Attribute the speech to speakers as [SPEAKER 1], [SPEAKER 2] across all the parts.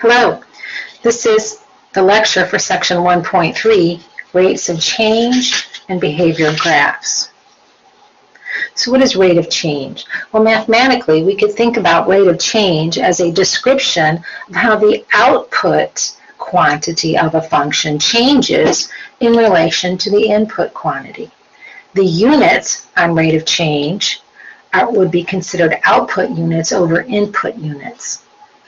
[SPEAKER 1] Hello, this is the lecture for section 1.3, rates of change and behavior graphs. So what is rate of change? Well, mathematically, we could think about rate of change as a description of how the output quantity of a function changes in relation to the input quantity. The units on rate of change would be considered output units over input units,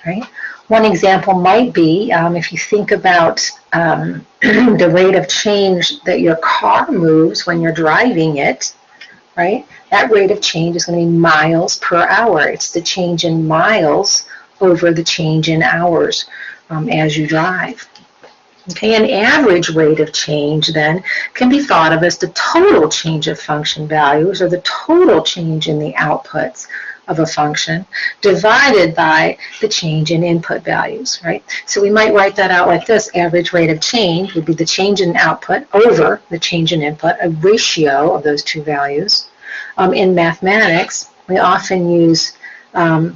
[SPEAKER 1] right? One example might be if you think about the rate of change that your car moves when you're driving it, right? That rate of change is going to be miles per hour. It's the change in miles over the change in hours as you drive. Okay, an average rate of change then can be thought of as the total change of function values or the total change in the outputs of a function divided by the change in input values, right? So we might write that out like this. Average rate of change would be the change in output over the change in input, a ratio of those two values. In mathematics, we often use the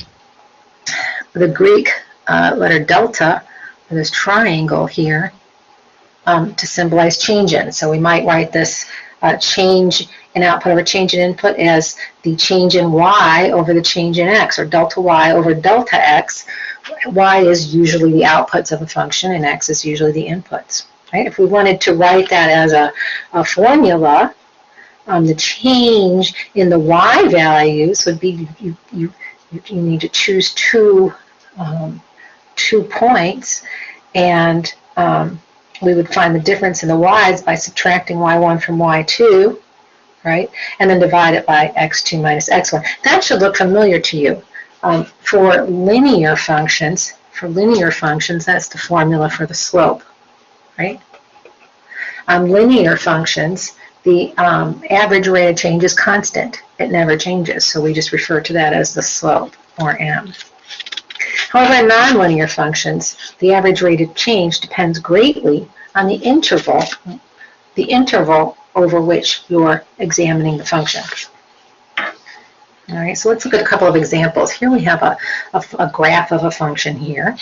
[SPEAKER 1] Greek letter delta, or this triangle here, to symbolize change in. So we might write this change in output over change in input as the change in y over the change in x, or delta y over delta x. Y is usually the outputs of a function, and x is usually the inputs. Right? If we wanted to write that as a formula, the change in the y values would be you need to choose two points, and we would find the difference in the y's by subtracting y1 from y2, right? And then divide it by x2 minus x1. That should look familiar to you. For linear functions, that's the formula for the slope, right? Linear functions, the average rate of change is constant. It never changes, so we just refer to that as the slope, or m. However, in nonlinear functions, the average rate of change depends greatly on the interval over which you're examining the function. All right, so let's look at a couple of examples. Here we have a graph of a function here.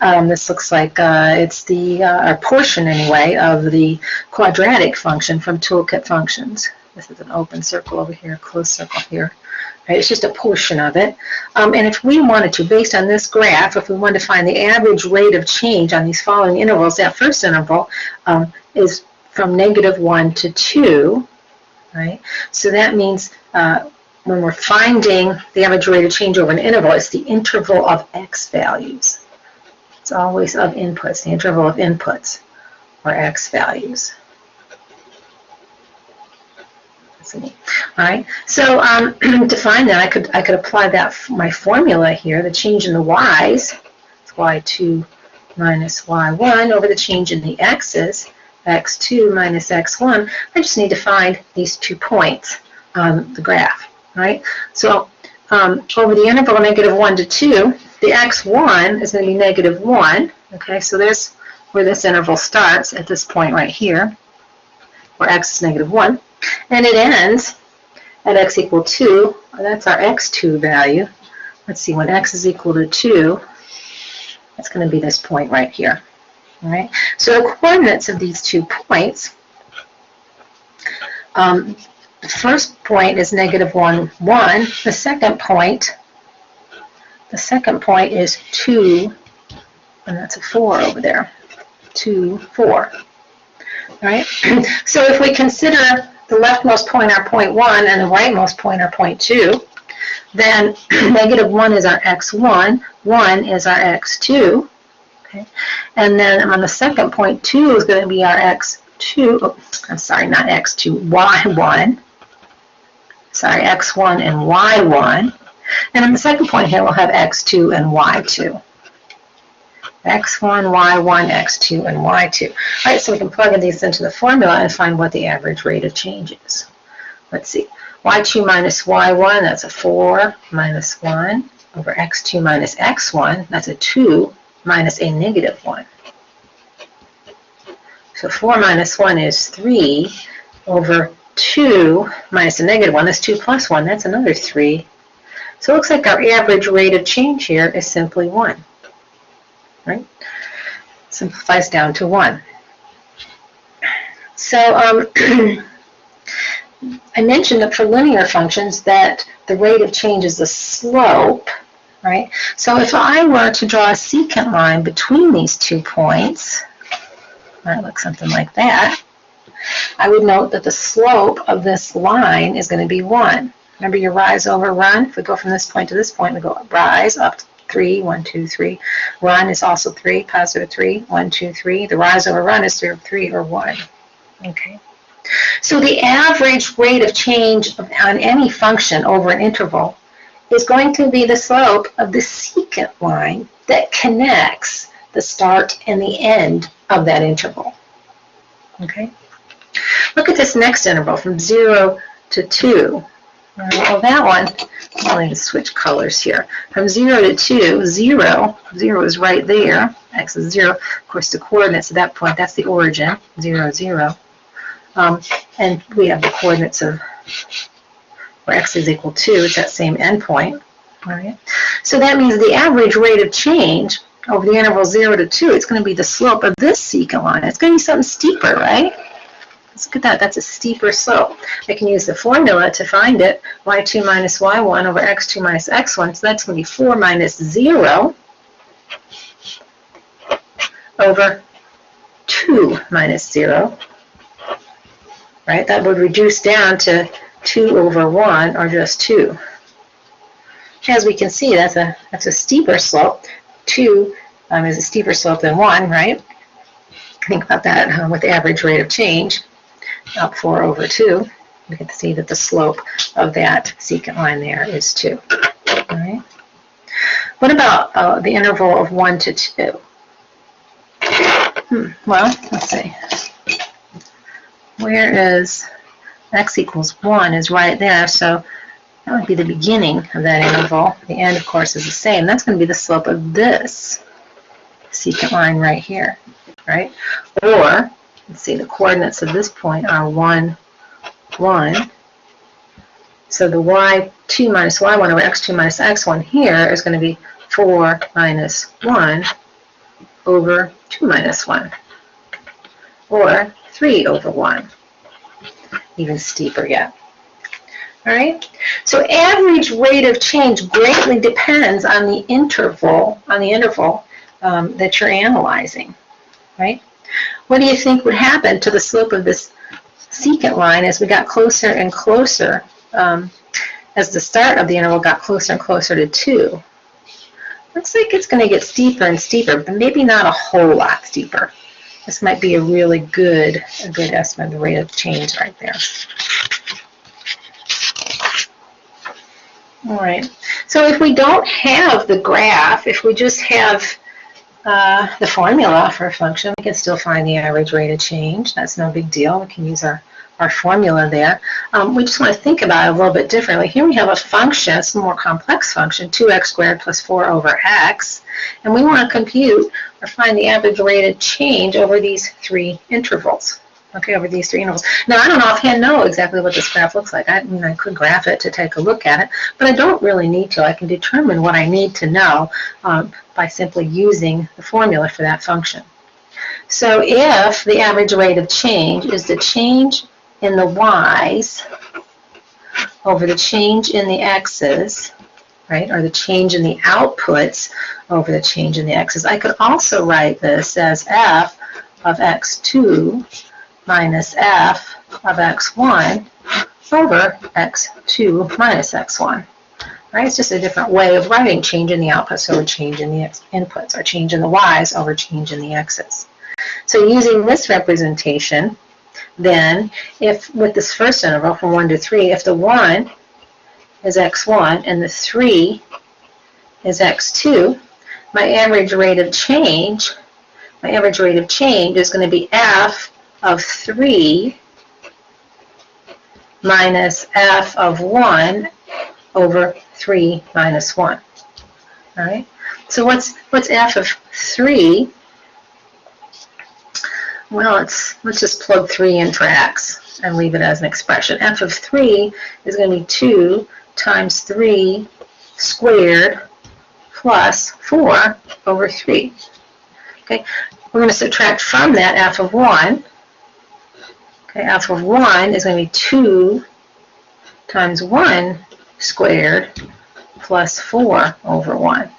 [SPEAKER 1] This looks like it's a portion, anyway, of the quadratic function from Toolkit Functions. This is an open circle over here, closed circle here. Right, it's just a portion of it. And if we wanted to, based on this graph, if we wanted to find the average rate of change on these following intervals, that first interval is from -1 to 2, right? So that means when we're finding the average rate of change over an interval, it's the interval of x values. It's always of inputs, the interval of inputs, or x values. All right, so to find that, I could apply that my formula here. The change in the y's, it's y2 minus y1 over the change in the x's, x2 minus x1. I just need to find these 2 points on the graph, right? So over the interval -1 to 2, the x1 is going to be -1. Okay, so there's where this interval starts at this point right here, where x is -1. And it ends at x equal 2. That's our x2 value. Let's see, when x is equal to 2, that's going to be this point right here. All right? So the coordinates of these 2 points, the first point is -1, 1. The second point is 2, and that's a 4 over there. 2, 4. All right? So if we consider the leftmost point our point 1 and the rightmost point our point 2, then -1 is our x1, 1 is our x2, okay? And then on the second point, 2 is going to be our x2, oh, I'm sorry, not x2, y1, sorry, x1 and y1. And on the second point here, we'll have x2 and y2. x1, y1, x2, and y2. All right, so we can plug in these into the formula and find what the average rate of change is. Let's see. y2 minus y1, that's a 4 minus 1 over x2 minus x1, that's a 2 minus a -1. So 4 minus 1 is 3 over 2 minus a -1, that's 2 plus 1, that's another 3. So it looks like our average rate of change here is simply 1. right? Simplifies down to 1. So I mentioned that for linear functions that the rate of change is the slope, right? So if I were to draw a secant line between these 2 points, might look something like that, I would note that the slope of this line is going to be 1. Remember your rise over run? If we go from this point to this point, we go rise up 3, 1, 2, 3. Run is also 3, positive 3, 1, 2, 3. The rise over run is 3 or 3 or 1. Okay. So the average rate of change on any function over an interval is going to be the slope of the secant line that connects the start and the end of that interval. Okay. Look at this next interval from 0 to 2. Well, that one, I'll need to switch colors here. From 0 to 2, 0 is right there. X is 0. Of course, the coordinates at that point, that's the origin, 0, 0. And we have the coordinates of where x is equal to, it's that same endpoint. All right. So that means the average rate of change over the interval 0 to 2, it's going to be the slope of this secant line. It's going to be something steeper, right? Let's look at that. That's a steeper slope. I can use the formula to find it. y2 minus y1 over x2 minus x1. So that's going to be 4 minus 0 over 2 minus 0. Right? That would reduce down to 2 over 1 or just 2. As we can see, that's a steeper slope. 2 is a steeper slope than 1, right? Think about that with the average rate of change. Up 4 over 2, you can see that the slope of that secant line there is 2. All right. What about the interval of 1 to 2? Well, let's see. Where is x equals 1 is right there, so that would be the beginning of that interval. The end, of course, is the same. That's going to be the slope of this secant line right here, right? Or, let's see, the coordinates of this point are 1, 1. So the y2 minus y1 over x2 minus x1 here is going to be 4 minus 1 over 2 minus 1. Or 3 over 1. Even steeper yet. All right? So average rate of change greatly depends on the interval, that you're analyzing, right? What do you think would happen to the slope of this secant line as we got closer and closer, as the start of the interval got closer and closer to 2? Looks like it's going to get steeper and steeper, but maybe not a whole lot steeper. This might be a really good estimate of the rate of change right there. All right. So if we don't have the graph, if we just have the formula for a function, we can still find the average rate of change. That's no big deal. We can use our formula there. We just want to think about it a little bit differently. Here we have a function, it's a more complex function, 2x squared plus 4 over x, and we want to compute or find the average rate of change over these 3 intervals. Okay, over these 3 intervals. Now, I don't offhand know exactly what this graph looks like. I mean, I could graph it to take a look at it, but I don't really need to. I can determine what I need to know by simply using the formula for that function. So if the average rate of change is the change in the y's over the change in the x's, right, or the change in the outputs over the change in the x's, I could also write this as f of x2 minus f of x1 over x2 minus x1. Right? It's just a different way of writing change in the outputs over change in the inputs, or change in the y's over change in the x's. So using this representation, then, if with this first interval from 1 to 3, if the 1 is x1 and the 3 is x2, my average rate of change is going to be f of 3 minus f of 1 over 3 minus 1. All right? So what's f of 3? Well, let's just plug 3 in for x and leave it as an expression. F of 3 is going to be 2 times 3 squared plus 4 over 3. Okay, we're going to subtract from that f of 1. Okay, f of 1 is going to be 2 times 1 squared plus 4 over 1.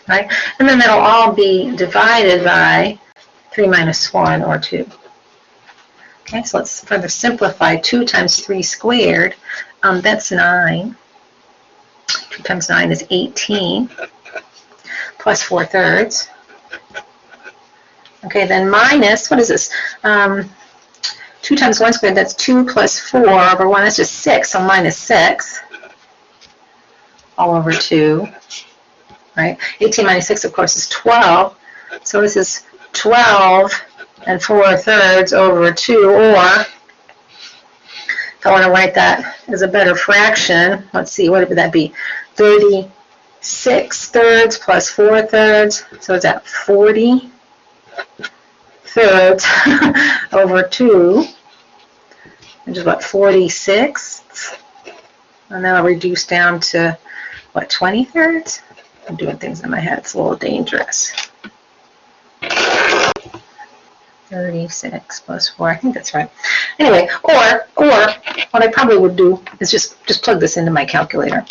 [SPEAKER 1] Right? And then that'll all be divided by 3 minus 1, or 2. Okay, so let's further simplify. 2 times 3 squared, that's 9. 2 times 9 is 18, plus 4 thirds. Okay, then minus, what is this? 2 times 1 squared, that's 2 plus 4 over 1, that's just 6, so minus 6, all over 2. Right? 18 minus 6, of course, is 12. So this is 12 and 4 thirds over 2, or if I want to write that as a better fraction, let's see, what would that be? 36 thirds plus 4 thirds, so is that 40 thirds over 2, which is what, 46? And then I'll reduce down to, what, 20 thirds? I'm doing things in my head, it's a little dangerous. 36 plus 4, I think that's right. Anyway, or what I probably would do is just plug this into my calculator.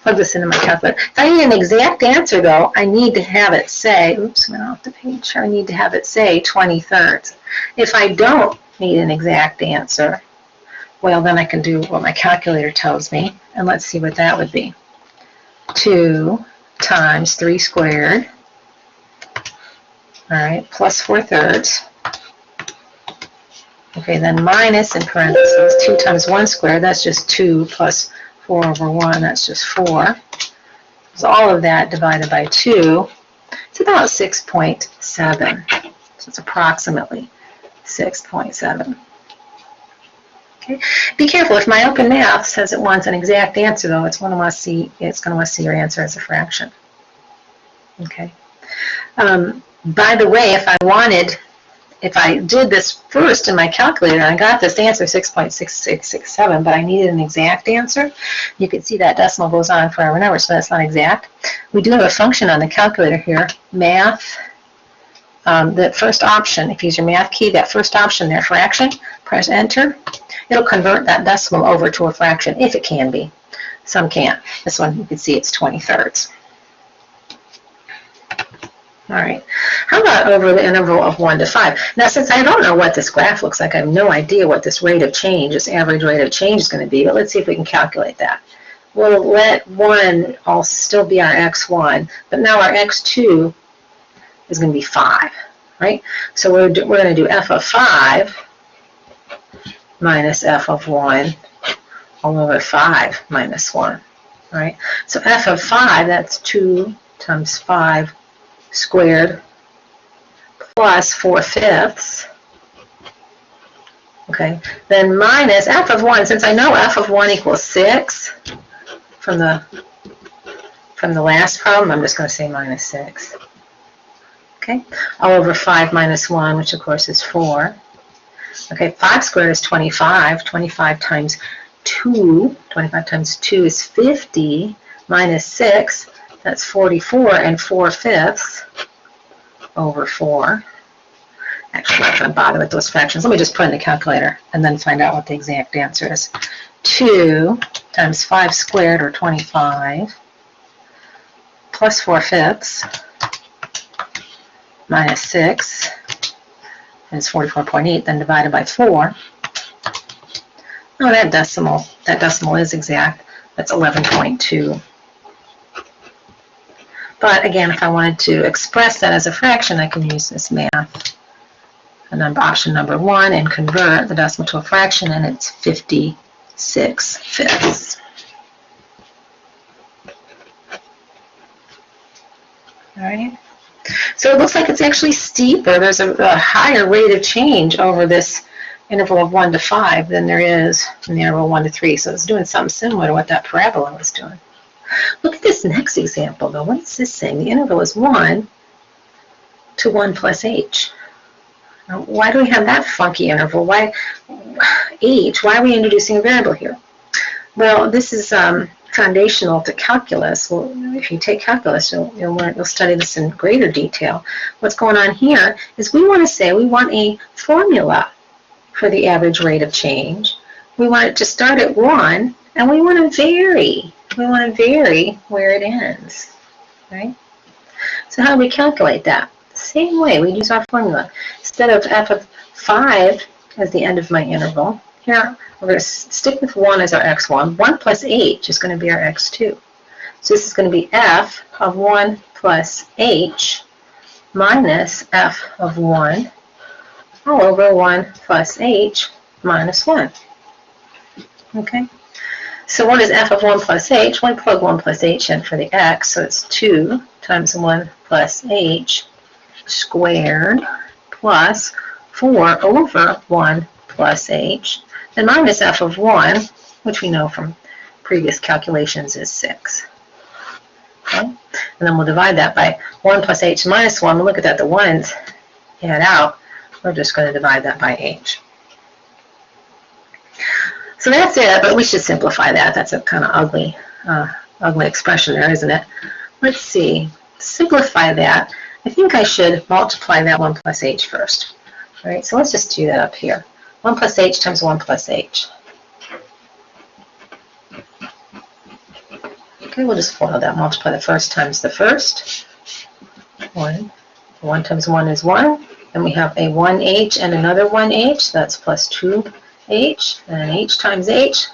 [SPEAKER 1] Plug this into my calculator. If I need an exact answer, though, I need to have it say, oops, I went off the page. I need to have it say 20 thirds. If I don't need an exact answer, well, then I can do what my calculator tells me, and let's see what that would be. 2 times 3 squared, all right, plus 4 thirds. Okay, then minus in parentheses, 2 times 1 squared, that's just 2 plus 4 over 1, that's just 4. So all of that divided by 2, it's about 6.7. So it's approximately 6.7. Okay. Be careful. If my open math says it wants an exact answer, though, it's going to want to see your answer as a fraction. Okay. By the way, if I did this first in my calculator and I got this answer 6.6667, but I needed an exact answer, you can see that decimal goes on forever and ever, so that's not exact. We do have a function on the calculator here, math. The first option, if you use your math key, that first option there, fraction, press enter. It'll convert that decimal over to a fraction, if it can be. Some can't. This one, you can see it's 20 thirds. All right. How about over the interval of 1 to 5? Now, since I don't know what this graph looks like, I have no idea what this rate of change, this average rate of change is going to be, but let's see if we can calculate that. We'll let 1 all still be our x1, but now our x2 is going to be 5, right? So we're going to do f of 5 minus f of 1 all over 5 minus 1, right? So f of 5, that's 2 times 5 squared plus 4/5. Okay, then minus f of 1, since I know f of 1 equals 6 from the last problem, I'm just going to say minus 6. Okay, all over 5 minus 1, which of course is 4. Okay, 5 squared is 25. 25 times 2, 25 times 2 is 50, minus 6, that's 44, and 4/5 over 4. Actually, I'm not going to bother with those fractions. Let me just put in the calculator and then find out what the exact answer is. 2 times 5 squared, or 25, plus 4/5, minus 6, is 44.8, then divided by 4. Oh, that decimal is exact. That's 11.2. But again, if I wanted to express that as a fraction, I can use this math. And then option number 1 and convert the decimal to a fraction, and it's 56/5. All right. So it looks like it's actually steeper. There's a higher rate of change over this interval of 1 to 5 than there is in the interval 1 to 3. So it's doing something similar to what that parabola was doing. Look at this next example, though. What is this saying? The interval is 1 to 1 plus h. Now, why do we have that funky interval? Why h? Why are we introducing a variable here? Well, this is foundational to calculus. Well, if you take calculus, you'll study this in greater detail. What's going on here is we want to say we want a formula for the average rate of change. We want it to start at 1, and we want to vary. We want to vary where it ends, right? So how do we calculate that? Same way, we use our formula. Instead of f of 5 as the end of my interval, here we're going to stick with 1 as our x1. 1 plus h is going to be our x2. So this is going to be f of 1 plus h minus f of 1 all over 1 plus h minus 1. Okay? So what is f of 1 plus h? Well, I plug 1 plus h in for the x, so it's 2 times 1 plus h squared plus 4 over 1 plus h, and minus f of 1, which we know from previous calculations is 6. Okay? And then we'll divide that by 1 plus h minus 1. Look at that, the 1's add out. We're just going to divide that by h. So that's it, but we should simplify that. That's a kind of ugly expression there, isn't it? Let's see. Simplify that. I think I should multiply that 1 plus h first. All right, so let's just do that up here. 1 plus h times 1 plus h. Okay, we'll just FOIL that. Multiply the first times the first. 1. 1 times 1 is 1. Then we have a 1h and another 1h. That's plus 2h. And h times h.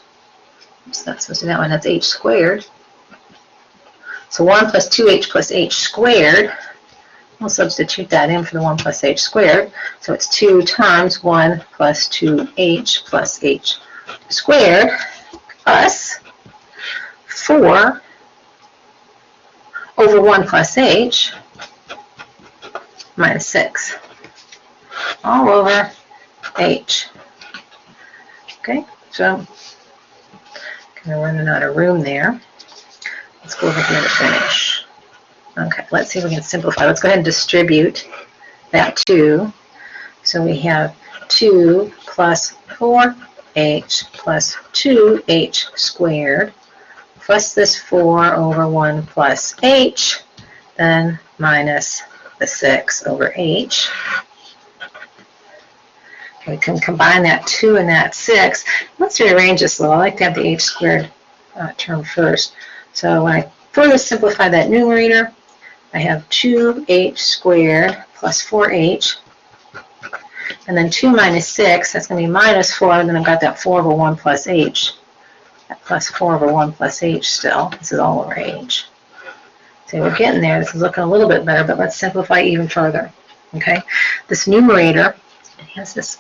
[SPEAKER 1] Oops, that's supposed to be that one. That's h squared. So 1 plus 2h plus h squared. We'll substitute that in for the 1 plus h squared. So it's 2 times 1 plus 2h plus h squared plus 4 over 1 plus h minus 6 all over h. Okay, so kind of running out of room there. Let's go over here to finish. Okay, let's see if we can simplify. Let's go ahead and distribute that 2. So we have 2 plus 4h plus 2h squared plus this 4 over 1 plus h, then minus the 6 over h. We can combine that 2 and that 6. Let's rearrange this a little. I like to have the h squared term first. So when I further simplify that numerator, I have 2h squared plus 4h, and then 2 minus 6, that's going to be minus 4, and then I've got that 4 over 1 plus h. That plus 4 over 1 plus h still. This is all over h. So we're getting there. This is looking a little bit better, but let's simplify even further. Okay? This numerator has this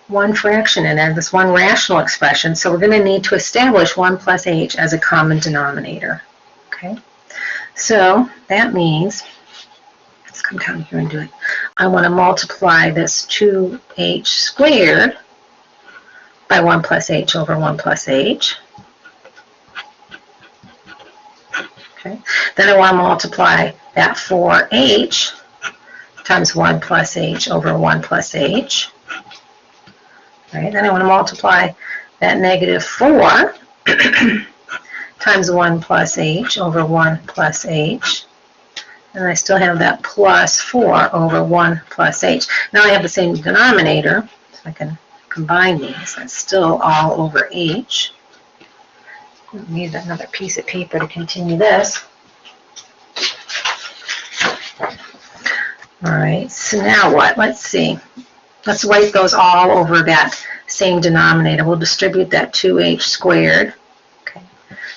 [SPEAKER 1] one fraction in it, this one rational expression, so we're going to need to establish 1 plus h as a common denominator. Okay? So that means, let's come down here and do it. I want to multiply this 2h squared by 1 plus h over 1 plus h. Okay. Then I want to multiply that 4h times 1 plus h over 1 plus h. Right. Then I want to multiply that negative 4 times 1 plus h over 1 plus h. And I still have that plus 4 over 1 plus h. Now I have the same denominator, so I can combine these. That's still all over h. I need another piece of paper to continue this. All right, so now what? Let's see. Let's write those all over that same denominator. We'll distribute that 2h squared. Okay.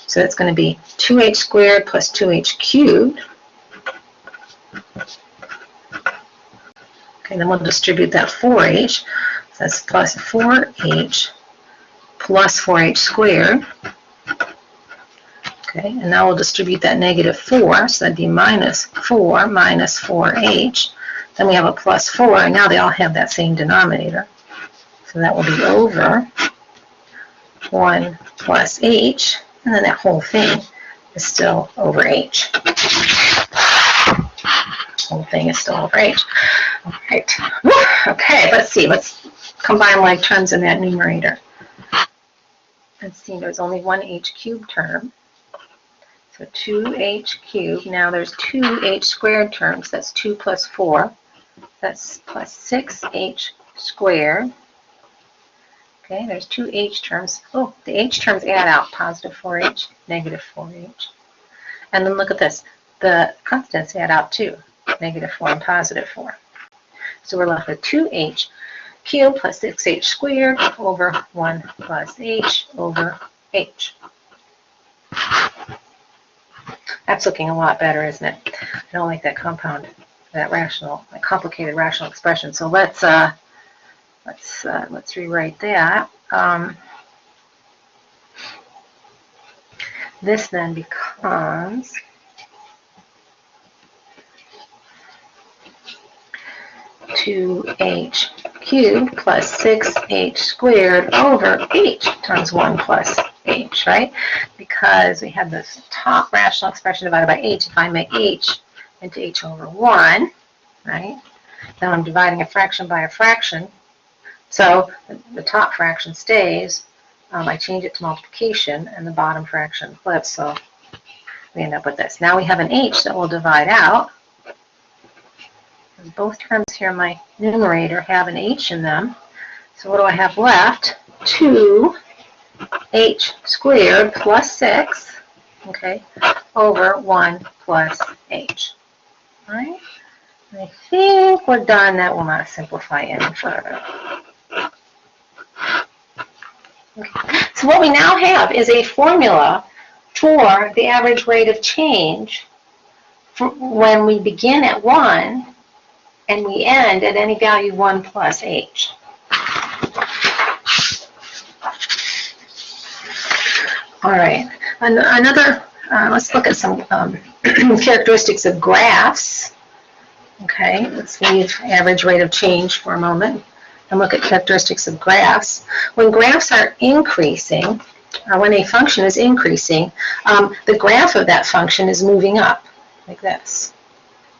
[SPEAKER 1] So that's going to be 2h squared plus 2h cubed. Okay, then we'll distribute that 4h. So that's plus 4h plus 4h squared. Okay, and now we'll distribute that negative 4, so that'd be minus 4 minus 4h. Then we have a plus 4, and now they all have that same denominator. So that will be over 1 plus h, and then that whole thing is still over h. Whole thing is still over h. All right. Okay, let's see. Let's combine like terms in that numerator. let's see, there's only one h cubed term. So 2h cubed. Now there's 2h squared terms. That's 2 plus 4. That's plus 6h squared. Okay, there's 2 h terms. Oh, the h terms add out. Positive 4h, negative 4h. And then look at this. The constants add out too. Negative 4 and positive 4. So we're left with 2h cubed plus 6h squared over 1 plus h over h. That's looking a lot better, isn't it? I don't like that compound, that complicated rational expression. So let's rewrite that. This then becomes 2h cubed plus 6h squared over h times 1 plus h, right? Because we have this top rational expression divided by h. If I make h into h over 1, right? Then I'm dividing a fraction by a fraction. So the top fraction stays. I change it to multiplication, and the bottom fraction flips. So we end up with this. Now we have an h that will divide out. And both terms here in my numerator have an h in them. So what do I have left? 2h squared plus 6, okay, over 1 plus h. All right? I think we're done. That will not simplify any further. Okay. So what we now have is a formula for the average rate of change when we begin at 1 and we end at any value 1 plus h. All right. Let's look at some characteristics of graphs. Okay, let's leave average rate of change for a moment and look at characteristics of graphs. When graphs are increasing, or when a function is increasing, the graph of that function is moving up, like this.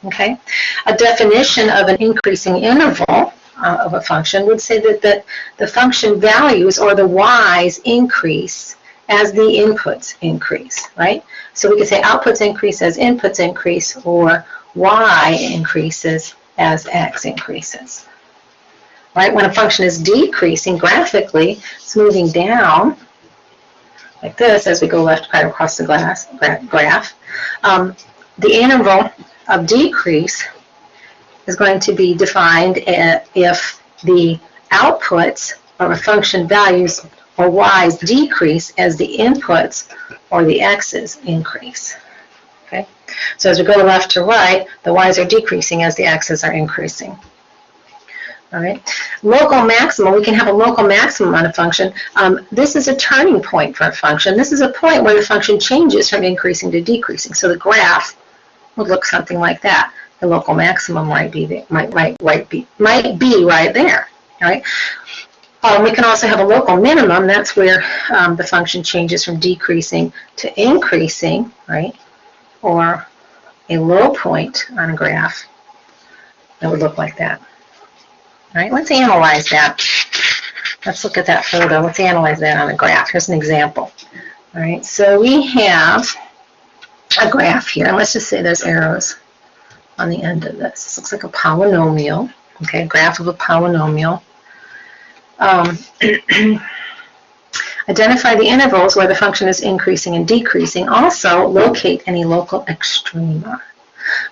[SPEAKER 1] Okay? A definition of an increasing interval of a function would say that the function values, or the y's, increase as the inputs increase, right? So we could say outputs increase as inputs increase, or y increases as x increases. Right? When a function is decreasing graphically, it's moving down like this as we go left right across the graph. The interval of decrease is going to be defined if the outputs of a function values or y's decrease as the inputs or the x's increase. Okay? So as we go left to right, the y's are decreasing as the x's are increasing. All right. Local maximum, we can have a local maximum on a function. This is a turning point for a function. This is a point where the function changes from increasing to decreasing. So the graph would look something like that. The local maximum might be right there. All right. We can also have a local minimum. That's where the function changes from decreasing to increasing, right? Or a low point on a graph that would look like that. All right, let's analyze that. Let's look at that further. Let's analyze that on a graph. Here's an example. All right, so we have a graph here, and let's just say there's arrows on the end of this. This looks like a polynomial, okay, a graph of a polynomial. Identify the intervals where the function is increasing and decreasing. Also, locate any local extrema.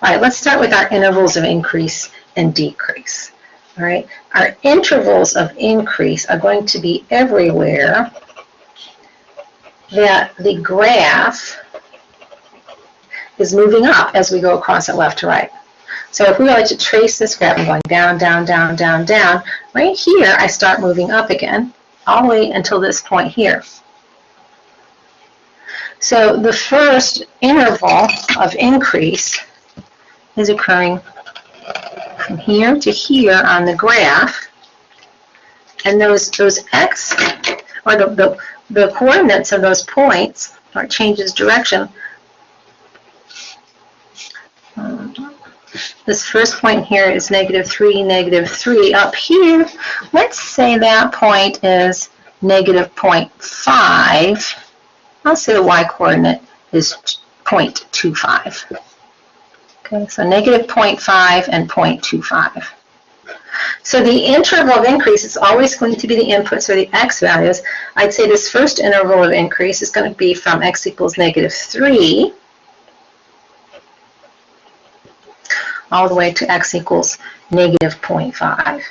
[SPEAKER 1] All right, let's start with our intervals of increase and decrease. All right, our intervals of increase are going to be everywhere that the graph is moving up as we go across it left to right. So if we like to trace this graph, I'm going down, down, down, down, down. Right here, I start moving up again, all the way until this point here. So the first interval of increase is occurring from here to here on the graph, and those x, or the coordinates of those points, or changes direction. This first point here is -3, -3. Up here, let's say that point is negative 0.5, I'll say the y-coordinate is 0.25. Okay, so negative 0.5 and 0.25. So the interval of increase is always going to be the inputs or the x values. I'd say this first interval of increase is going to be from x equals negative 3 all the way to x equals negative 0.5.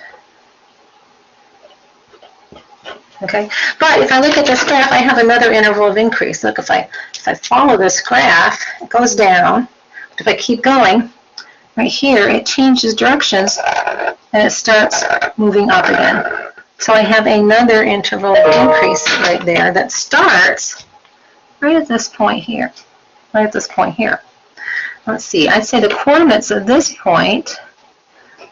[SPEAKER 1] Okay, but if I look at this graph, I have another interval of increase. Look, if I follow this graph, it goes down. But if I keep going, right here, it changes directions and it starts moving up again. So I have another interval of increase right there that starts right at this point here. Right at this point here. Let's see, I'd say the coordinates of this point,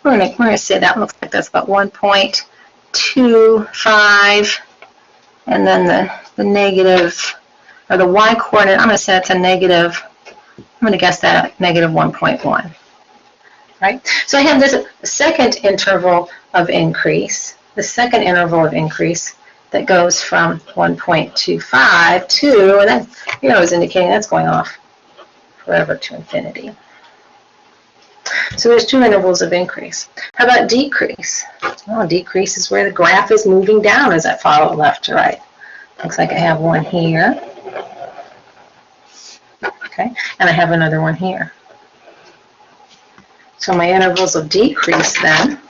[SPEAKER 1] we're gonna say that looks like that's about 1.25, and then the negative, or the y coordinate, I'm gonna say it's a negative, I'm gonna guess that negative 1.1. Right? So I have this second interval of increase, the second interval of increase that goes from 1.25 to, and that here I was indicating that's going off forever to infinity. So there's two intervals of increase. How about decrease? Well, decrease is where the graph is moving down as I follow left to right. Looks like I have one here. Okay, and I have another one here. So my intervals of decrease then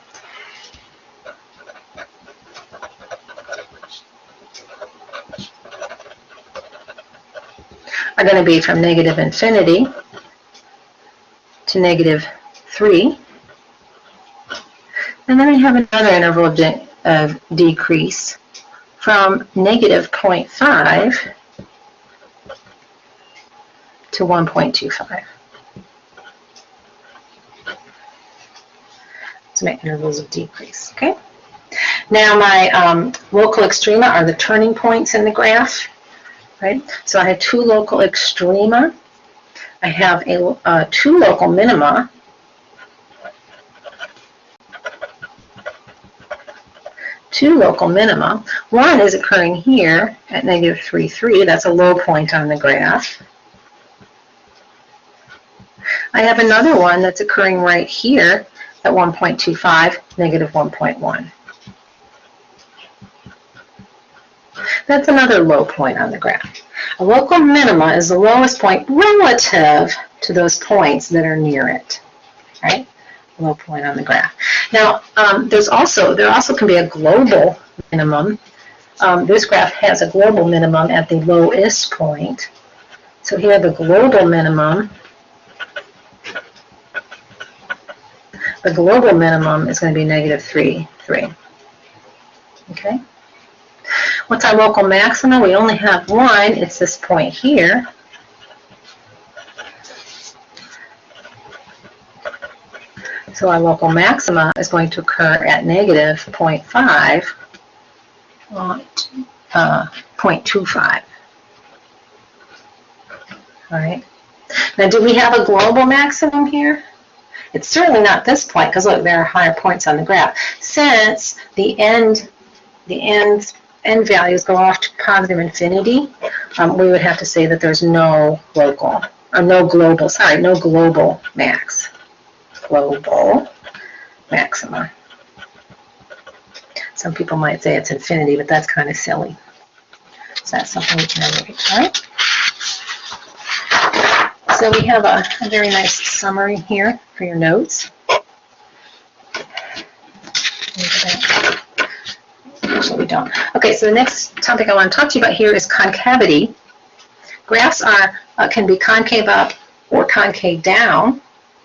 [SPEAKER 1] are going to be from negative infinity to negative 3. And then I have another interval of decrease from negative 0.5 to 1.25. So my intervals of decrease, okay? Now my local extrema are the turning points in the graph, right? So I have two local extrema. I have two local minima. Two local minima. One is occurring here at negative 3,3. That's a low point on the graph. I have another one that's occurring right here at 1.25, negative 1.1. That's another low point on the graph. A local minima is the lowest point relative to those points that are near it, right? Low point on the graph. Now, there also can be a global minimum. This graph has a global minimum at the lowest point. So here the global minimum. The global minimum is going to be negative 3,3. Okay. What's our local maxima? We only have one. It's this point here. So our local maxima is going to occur at negative 0.5, 0.25. All right. Now, do we have a global maximum here? It's certainly not this point, because look, there are higher points on the graph. Since the end values go off to positive infinity, we would have to say that there's no local, or no global, sorry, no global max. Global maxima. Some people might say it's infinity, but that's kind of silly. So that's something we can reach, all right? So we have a very nice summary here for your notes. Actually, we don't. Okay, so the next topic I want to talk to you about here is concavity. Graphs can be concave up or concave down.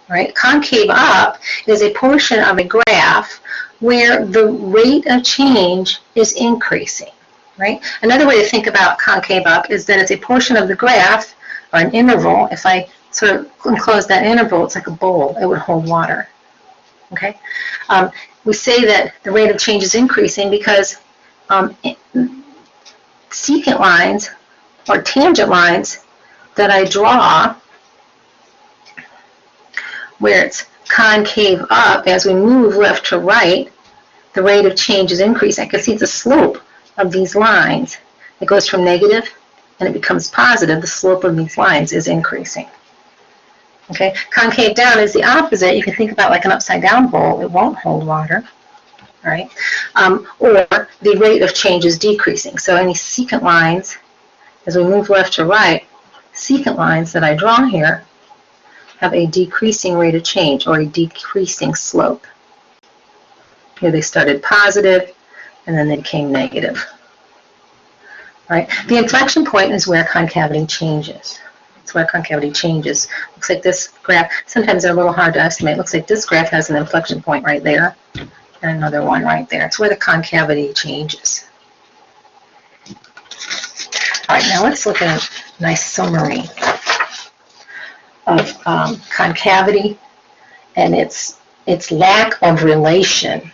[SPEAKER 1] Right? Concave up is a portion of a graph where the rate of change is increasing. Right? Another way to think about concave up is that it's a portion of the graph, or an interval. If I sort of enclose that interval, it's like a bowl. It would hold water. Okay? We say that the rate of change is increasing because secant lines or tangent lines that I draw where it's concave up, as we move left to right, the rate of change is increasing. I can see the slope of these lines, it goes from negative and it becomes positive, the slope of these lines is increasing. Okay, concave down is the opposite. You can think about like an upside down bowl. It won't hold water, all right? Or the rate of change is decreasing. So any secant lines, as we move left to right, secant lines that I draw here have a decreasing rate of change or a decreasing slope. Here they started positive and then they became negative. All right? The inflection point is where concavity changes. It's where concavity changes. Looks like this graph, sometimes they're a little hard to estimate. Looks like this graph has an inflection point right there and another one right there. It's where the concavity changes. All right, now let's look at a nice summary of concavity and its lack of relation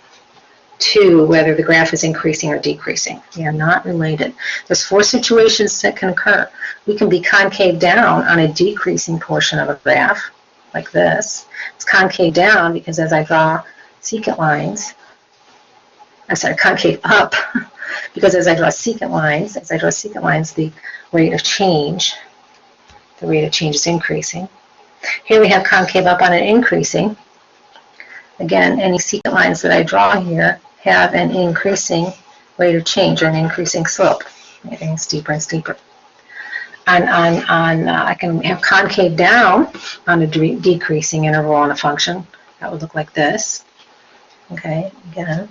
[SPEAKER 1] to whether the graph is increasing or decreasing. They are not related. There's 4 situations that can occur. We can be concave down on a decreasing portion of a graph, like this. It's concave down because as I draw secant lines, I'm sorry, concave up, because as I draw secant lines, the rate of change is increasing. Here we have concave up on an increasing. Again, any secant lines that I draw here have an increasing rate of change or an increasing slope. Getting steeper and steeper. I can have concave down on a decreasing interval on a function. That would look like this. Okay, again,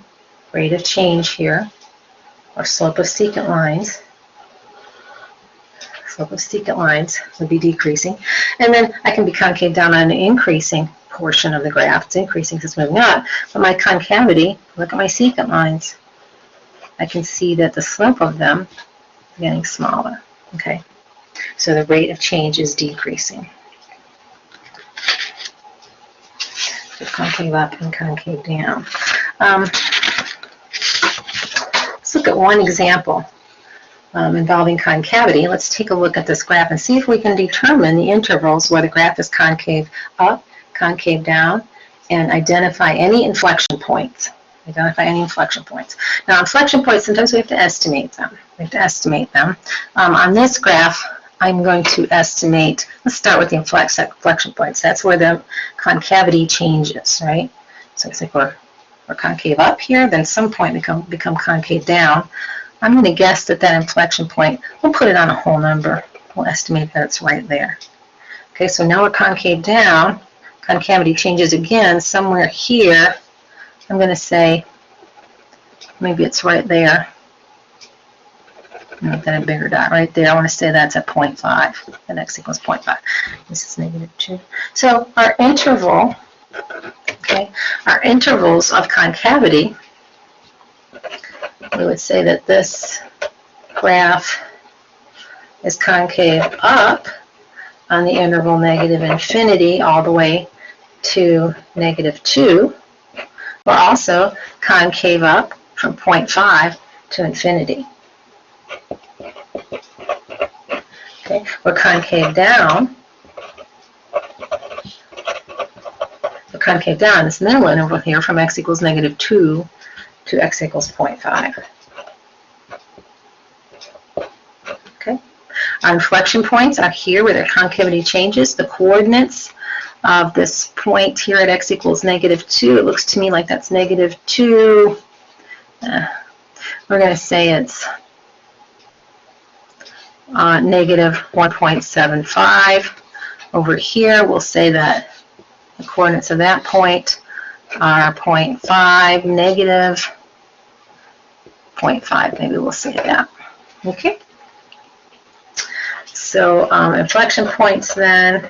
[SPEAKER 1] rate of change here, or slope of secant lines. Slope of secant lines would be decreasing. And then I can be concave down on an increasing portion of the graph. It's increasing because it's moving up. But my concavity, look at my secant lines. I can see that the slope of them is getting smaller. Okay, so the rate of change is decreasing. So concave up and concave down. Let's look at one example involving concavity. Let's take a look at this graph and see if we can determine the intervals where the graph is concave up, concave down, and identify any inflection points. Now, inflection points, sometimes we have to estimate them. On this graph, I'm going to estimate, let's start with the inflection points. That's where the concavity changes, right? So it's like we're concave up here, then some point become concave down. I'm going to guess that inflection point, we'll put it on a whole number. We'll estimate that it's right there. Okay, so now we're concave down. Concavity changes again somewhere here. I'm going to say maybe it's right there. Make that a bigger dot right there. I want to say that's at 0.5. The next equals 0.5. This is -2. So our interval, okay, our intervals of concavity, we would say that this graph is concave up on the interval -infinity all the way to -2, or also concave up from 0.5 to infinity. Okay, we're concave down. We're concave down this middle interval here from x equals -2 to x equals 0.5. Okay, our inflection points are here where the concavity changes. The coordinates of this point here at x equals -2, it looks to me like that's -2. We're going to say it's -1.75. Over here, we'll say that the coordinates of that point are 0.5, -0.5. Maybe we'll say that. Okay. So inflection points then.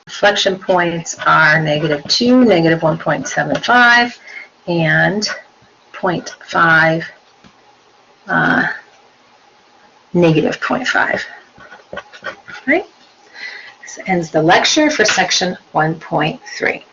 [SPEAKER 1] Inflection points are -2, -1.75, and 0.5, -0.5. Right? This ends the lecture for section 1.3.